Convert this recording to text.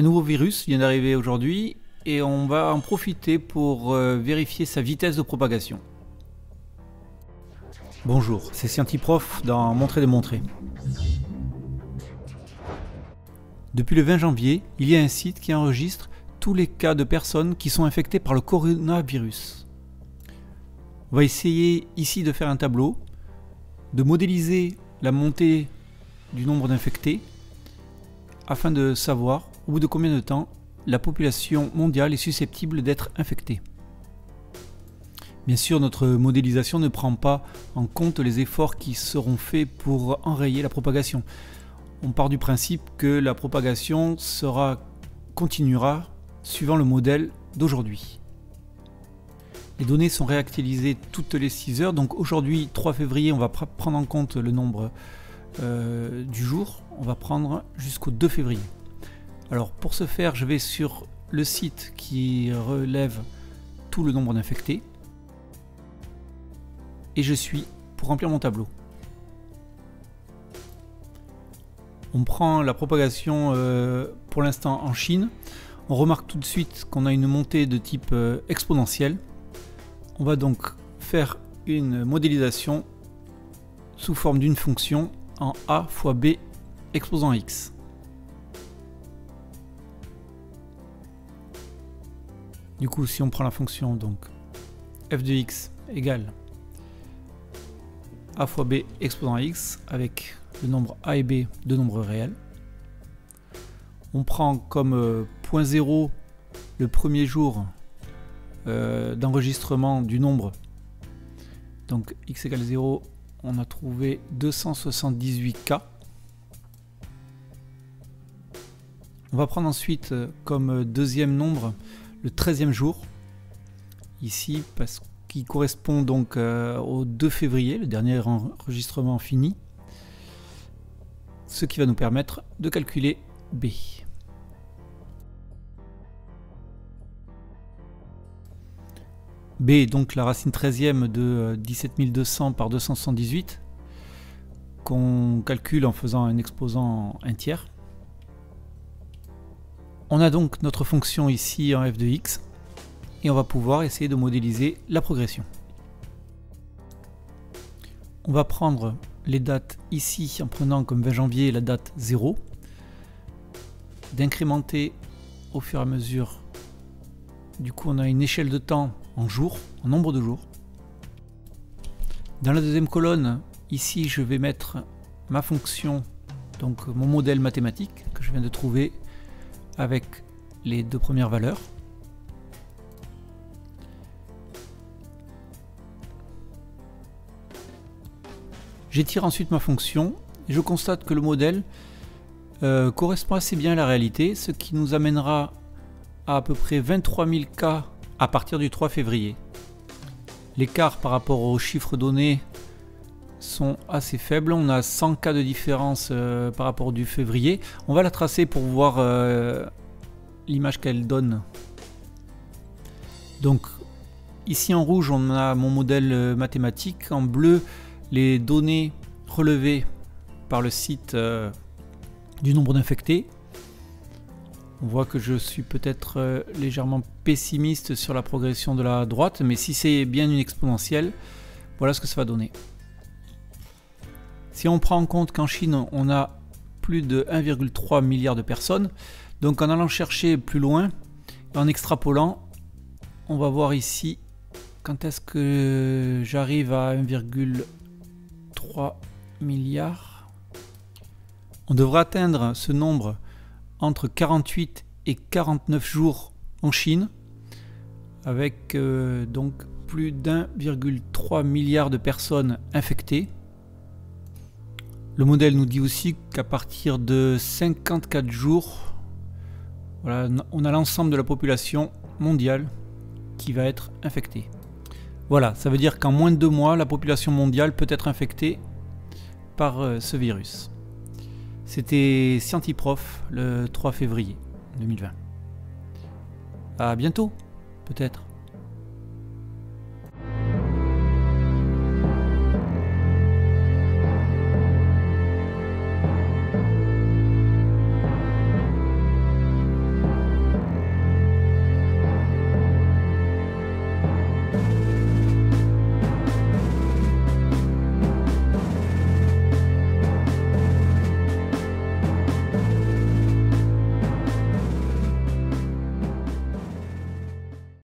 Un nouveau virus vient d'arriver aujourd'hui et on va en profiter pour vérifier sa vitesse de propagation. Bonjour, c'est Scientiprof dans Montrer démontrer. Depuis le 20 janvier, il y a un site qui enregistre tous les cas de personnes qui sont infectées par le coronavirus. On va essayer ici de faire un tableau, de modéliser la montée du nombre d'infectés afin de savoir au bout de combien de temps la population mondiale est susceptible d'être infectée. Bien sûr, notre modélisation ne prend pas en compte les efforts qui seront faits pour enrayer la propagation. On part du principe que la propagation continuera suivant le modèle d'aujourd'hui. Les données sont réactualisées toutes les 6 heures, donc aujourd'hui 3 février on va prendre en compte le nombre du jour, on va prendre jusqu'au 2 février. Alors pour ce faire, je vais sur le site qui relève tout le nombre d'infectés et je suis pour remplir mon tableau. On prend la propagation pour l'instant en Chine. On remarque tout de suite qu'on a une montée de type exponentielle. On va donc faire une modélisation sous forme d'une fonction en a fois b exposant x. Du coup, si on prend la fonction donc f de x égale a fois b exposant x avec le nombre a et b de nombres réels. On prend comme point 0 le premier jour d'enregistrement du nombre. Donc x égale 0, on a trouvé 278 cas. On va prendre ensuite comme deuxième nombre le 13e jour, ici parce qu'il correspond donc au 2 février, le dernier enregistrement fini, ce qui va nous permettre de calculer b. B est donc la racine 13e de 17200 par 278 qu'on calcule en faisant un exposant un tiers. On a donc notre fonction ici en f de x et on va pouvoir essayer de modéliser la progression. On va prendre les dates ici en prenant comme 20 janvier la date 0, d'incrémenter au fur et à mesure. Du coup on a une échelle de temps en jours, en nombre de jours. Dans la deuxième colonne, ici je vais mettre ma fonction, donc mon modèle mathématique que je viens de trouver avec les deux premières valeurs. J'étire ensuite ma fonction et je constate que le modèle correspond assez bien à la réalité, ce qui nous amènera à peu près 23 000 cas à partir du 3 février. L'écart par rapport aux chiffres donnés sont assez faibles, on a 100 cas de différence par rapport au du février. On va la tracer pour voir l'image qu'elle donne. Donc ici en rouge on a mon modèle mathématique, en bleu les données relevées par le site du nombre d'infectés. On voit que je suis peut-être légèrement pessimiste sur la progression de la droite, mais si c'est bien une exponentielle, voilà ce que ça va donner. Si on prend en compte qu'en Chine, on a plus de 1,3 milliard de personnes, donc en allant chercher plus loin, en extrapolant, on va voir ici quand est-ce que j'arrive à 1,3 milliard. On devrait atteindre ce nombre entre 48 et 49 jours en Chine, avec donc plus d'1,3 milliard de personnes infectées. Le modèle nous dit aussi qu'à partir de 54 jours, voilà, on a l'ensemble de la population mondiale qui va être infectée. Voilà, ça veut dire qu'en moins de 2 mois, la population mondiale peut être infectée par ce virus. C'était Scientiprof le 3 février 2020. À bientôt, peut-être.